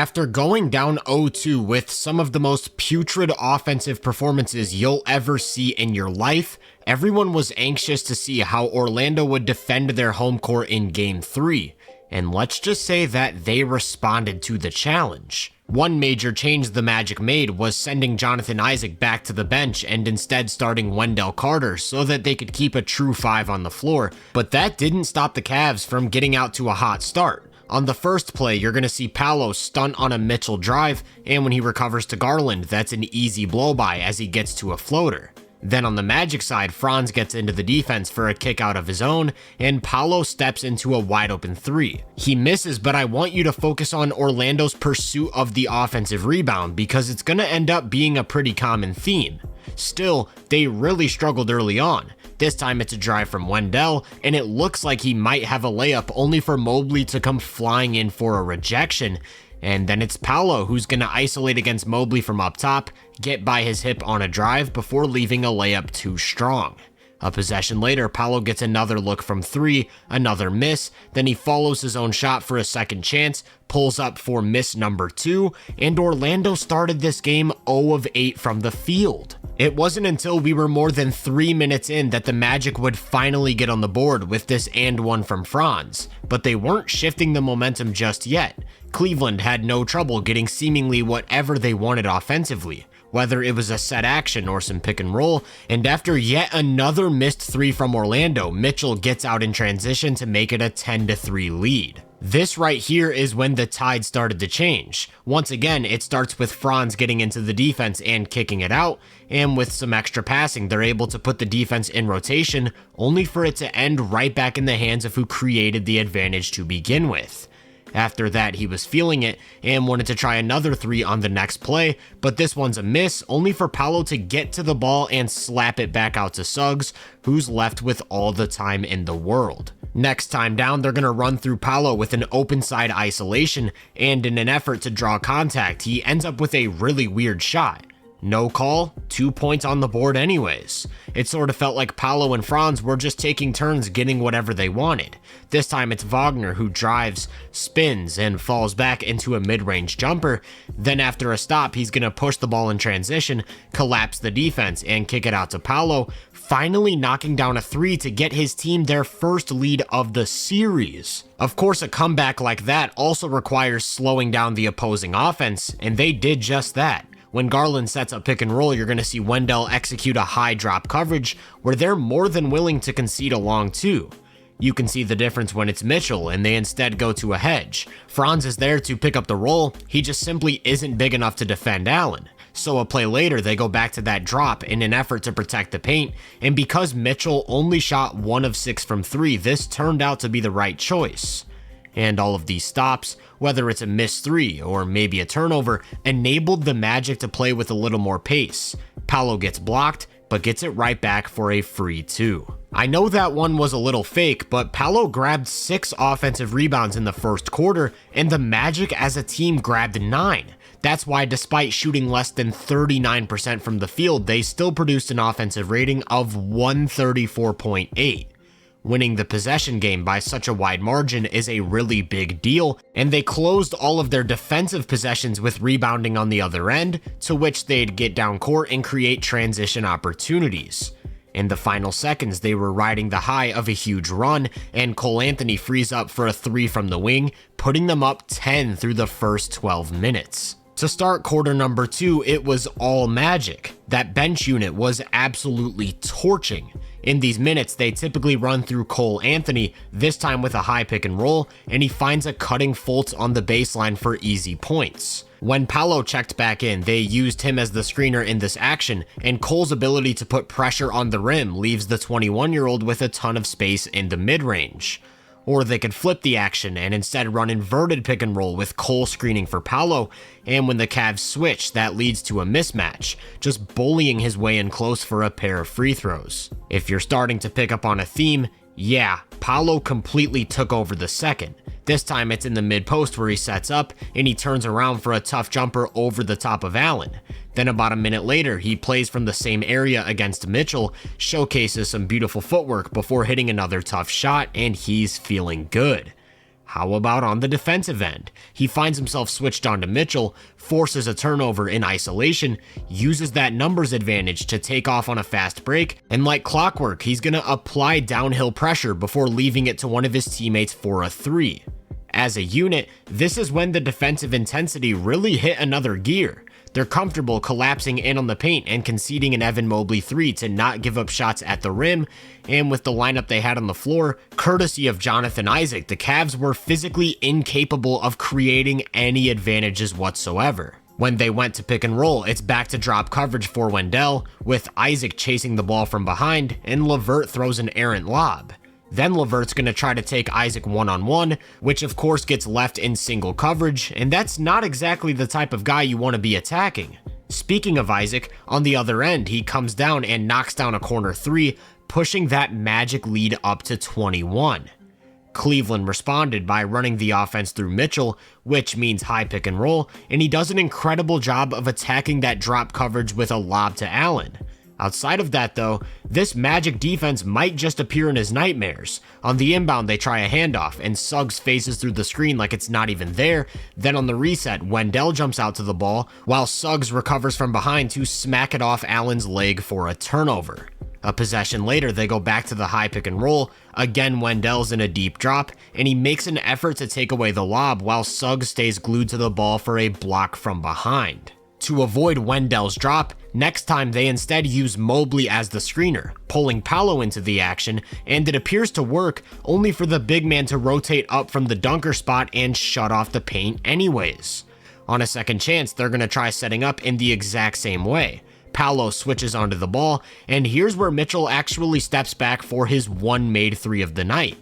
After going down 0-2 with some of the most putrid offensive performances you'll ever see in your life, everyone was anxious to see how Orlando would defend their home court in Game 3, and let's just say that they responded to the challenge. One major change the Magic made was sending Jonathan Isaac back to the bench and instead starting Wendell Carter so that they could keep a true 5 on the floor, but that didn't stop the Cavs from getting out to a hot start. On the first play, you're going to see Paolo stunt on a Mitchell drive, and when he recovers to Garland, that's an easy blow-by as he gets to a floater. Then on the Magic side, Franz gets into the defense for a kick out of his own, and Paolo steps into a wide open 3. He misses, but I want you to focus on Orlando's pursuit of the offensive rebound because it's going to end up being a pretty common theme. Still, they really struggled early on. This time it's a drive from Wendell, and it looks like he might have a layup only for Mobley to come flying in for a rejection. And then it's Paolo who's going to isolate against Mobley from up top, get by his hip on a drive before leaving a layup too strong. A possession later, Paolo gets another look from 3, another miss, then he follows his own shot for a second chance, pulls up for miss number 2, and Orlando started this game 0 of 8 from the field. It wasn't until we were more than 3 minutes in that the Magic would finally get on the board with this and one from Franz, but they weren't shifting the momentum just yet. Cleveland had no trouble getting seemingly whatever they wanted offensively, whether it was a set action or some pick and roll, and after yet another missed 3 from Orlando, Mitchell gets out in transition to make it a 10-3 lead. This right here is when the tide started to change. Once again, it starts with Franz getting into the defense and kicking it out, and with some extra passing, they're able to put the defense in rotation, only for it to end right back in the hands of who created the advantage to begin with. After that, he was feeling it and wanted to try another 3 on the next play, but this one's a miss, only for Paolo to get to the ball and slap it back out to Suggs, who's left with all the time in the world. Next time down, they're going to run through Paolo with an open side isolation, and in an effort to draw contact, he ends up with a really weird shot. No call, 2 points on the board anyways. It sort of felt like Paolo and Franz were just taking turns getting whatever they wanted. This time it's Wagner who drives, spins, and falls back into a mid-range jumper. Then after a stop, he's going to push the ball in transition, collapse the defense, and kick it out to Paolo, finally knocking down a 3 to get his team their first lead of the series. Of course, a comeback like that also requires slowing down the opposing offense, and they did just that. When Garland sets up pick and roll, you're going to see Wendell execute a high drop coverage where they're more than willing to concede a long 2. You can see the difference when it's Mitchell and they instead go to a hedge. Franz is there to pick up the roll, he just simply isn't big enough to defend Allen. So a play later, they go back to that drop in an effort to protect the paint, and because Mitchell only shot 1 of 6 from 3, this turned out to be the right choice. And all of these stops, whether it's a missed 3 or maybe a turnover, enabled the Magic to play with a little more pace. Paolo gets blocked, but gets it right back for a free 2. I know that one was a little fake, but Paolo grabbed 6 offensive rebounds in the first quarter, and the Magic as a team grabbed 9. That's why despite shooting less than 39% from the field, they still produced an offensive rating of 134.8. Winning the possession game by such a wide margin is a really big deal, and they closed all of their defensive possessions with rebounding on the other end, to which they'd get down court and create transition opportunities. In the final seconds, they were riding the high of a huge run, and Cole Anthony frees up for a 3 from the wing, putting them up 10 through the first 12 minutes. To start quarter number 2, it was all Magic. That bench unit was absolutely torching. In these minutes, they typically run through Cole Anthony, this time with a high pick and roll, and he finds a cutting Fultz on the baseline for easy points. When Paolo checked back in, they used him as the screener in this action, and Cole's ability to put pressure on the rim leaves the 21-year-old with a ton of space in the mid-range. Or they could flip the action and instead run inverted pick and roll with Cole screening for Paolo, and when the Cavs switch, that leads to a mismatch, just bullying his way in close for a pair of free throws. If you're starting to pick up on a theme, yeah, Paolo completely took over the second. This time it's in the mid-post where he sets up, and he turns around for a tough jumper over the top of Allen. Then about a minute later, he plays from the same area against Mitchell, showcases some beautiful footwork before hitting another tough shot, and he's feeling good. How about on the defensive end? He finds himself switched onto Mitchell, forces a turnover in isolation, uses that numbers advantage to take off on a fast break, and like clockwork, he's going to apply downhill pressure before leaving it to one of his teammates for a 3. As a unit, this is when the defensive intensity really hit another gear. They're comfortable collapsing in on the paint and conceding an Evan Mobley 3 to not give up shots at the rim, and with the lineup they had on the floor, courtesy of Jonathan Isaac, the Cavs were physically incapable of creating any advantages whatsoever. When they went to pick and roll, it's back to drop coverage for Wendell, with Isaac chasing the ball from behind, and LeVert throws an errant lob. Then LeVert's going to try to take Isaac one-on-one, which of course gets left in single coverage, and that's not exactly the type of guy you want to be attacking. Speaking of Isaac, on the other end, he comes down and knocks down a corner 3, pushing that Magic lead up to 21. Cleveland responded by running the offense through Mitchell, which means high pick and roll, and he does an incredible job of attacking that drop coverage with a lob to Allen. Outside of that though, this Magic defense might just appear in his nightmares. On the inbound they try a handoff and Suggs phases through the screen like it's not even there. Then on the reset, Wendell jumps out to the ball while Suggs recovers from behind to smack it off Allen's leg for a turnover. A possession later, they go back to the high pick and roll. Again, Wendell's in a deep drop, and he makes an effort to take away the lob while Suggs stays glued to the ball for a block from behind. To avoid Wendell's drop, next time they instead use Mobley as the screener, pulling Paolo into the action, and it appears to work, only for the big man to rotate up from the dunker spot and shut off the paint anyways. On a second chance, they're going to try setting up in the exact same way. Paolo switches onto the ball, and here's where Mitchell actually steps back for his one made 3 of the night.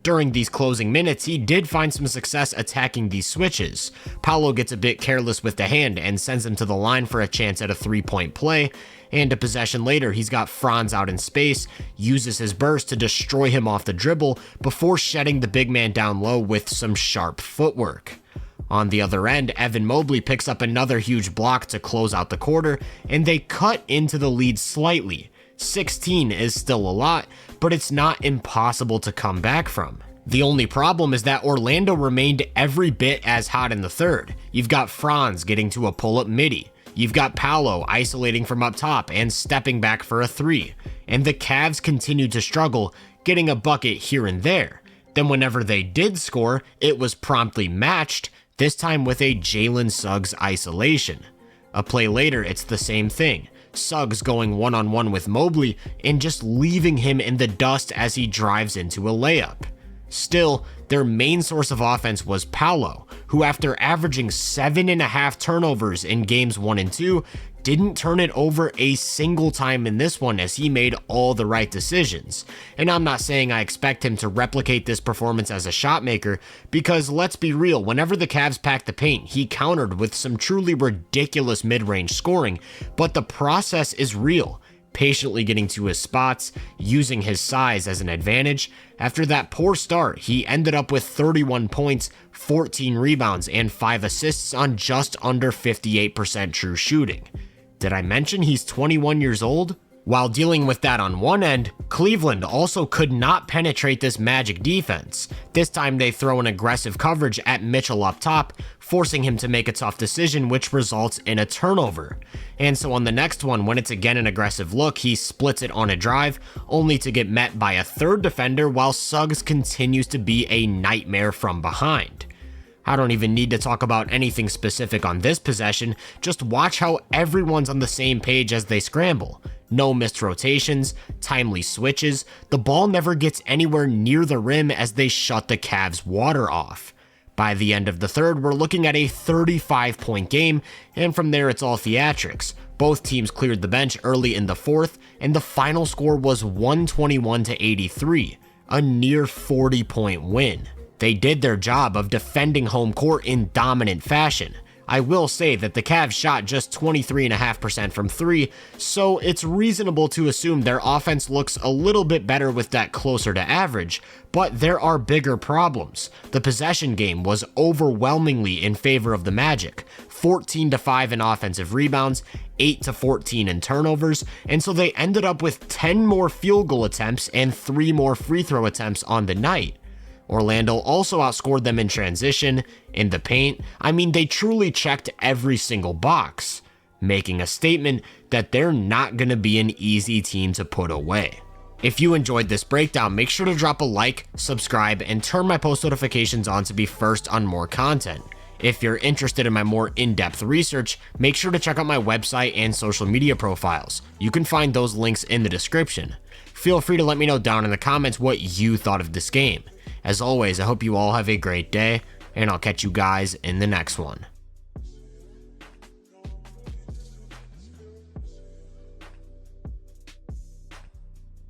During these closing minutes, he did find some success attacking these switches. Paolo gets a bit careless with the hand and sends him to the line for a chance at a 3-point play, and a possession later, he's got Franz out in space, uses his burst to destroy him off the dribble before shedding the big man down low with some sharp footwork. On the other end, Evan Mobley picks up another huge block to close out the quarter, and they cut into the lead slightly. 16 is still a lot, but it's not impossible to come back from. The only problem is that Orlando remained every bit as hot in the third. You've got Franz getting to a pull-up midi. You've got Paolo isolating from up top and stepping back for a 3. And the Cavs continued to struggle, getting a bucket here and there. Then whenever they did score, it was promptly matched, this time with a Jalen Suggs isolation. A play later, it's the same thing. Suggs going one-on-one with Mobley and just leaving him in the dust as he drives into a layup. Still, their main source of offense was Paolo, who after averaging 7.5 turnovers in games 1 and 2, didn't turn it over a single time in this one as he made all the right decisions. And I'm not saying I expect him to replicate this performance as a shot maker, because let's be real, whenever the Cavs packed the paint, he countered with some truly ridiculous mid-range scoring, but the process is real. Patiently getting to his spots, using his size as an advantage. After that poor start, he ended up with 31 points, 14 rebounds, and 5 assists on just under 58% true shooting. Did I mention he's 21 years old? While dealing with that on one end, Cleveland also could not penetrate this Magic defense. This time they throw an aggressive coverage at Mitchell up top, forcing him to make a tough decision, which results in a turnover. And so on the next one, when it's again an aggressive look, he splits it on a drive, only to get met by a third defender while Suggs continues to be a nightmare from behind. I don't even need to talk about anything specific on this possession, just watch how everyone's on the same page as they scramble. No missed rotations, timely switches, the ball never gets anywhere near the rim as they shut the Cavs' water off. By the end of the third, we're looking at a 35-point game, and from there it's all theatrics. Both teams cleared the bench early in the fourth, and the final score was 121-83, a near 40-point win. They did their job of defending home court in dominant fashion. I will say that the Cavs shot just 23.5% from 3, so it's reasonable to assume their offense looks a little bit better with that closer to average, but there are bigger problems. The possession game was overwhelmingly in favor of the Magic, 14-5 in offensive rebounds, 8-14 in turnovers, and so they ended up with 10 more field goal attempts and 3 more free throw attempts on the night. Orlando also outscored them in transition, in the paint. I mean, they truly checked every single box, making a statement that they're not going to be an easy team to put away. If you enjoyed this breakdown, make sure to drop a like, subscribe, and turn my post notifications on to be first on more content. If you're interested in my more in-depth research, make sure to check out my website and social media profiles. You can find those links in the description. Feel free to let me know down in the comments what you thought of this game. As always, I hope you all have a great day, and I'll catch you guys in the next one.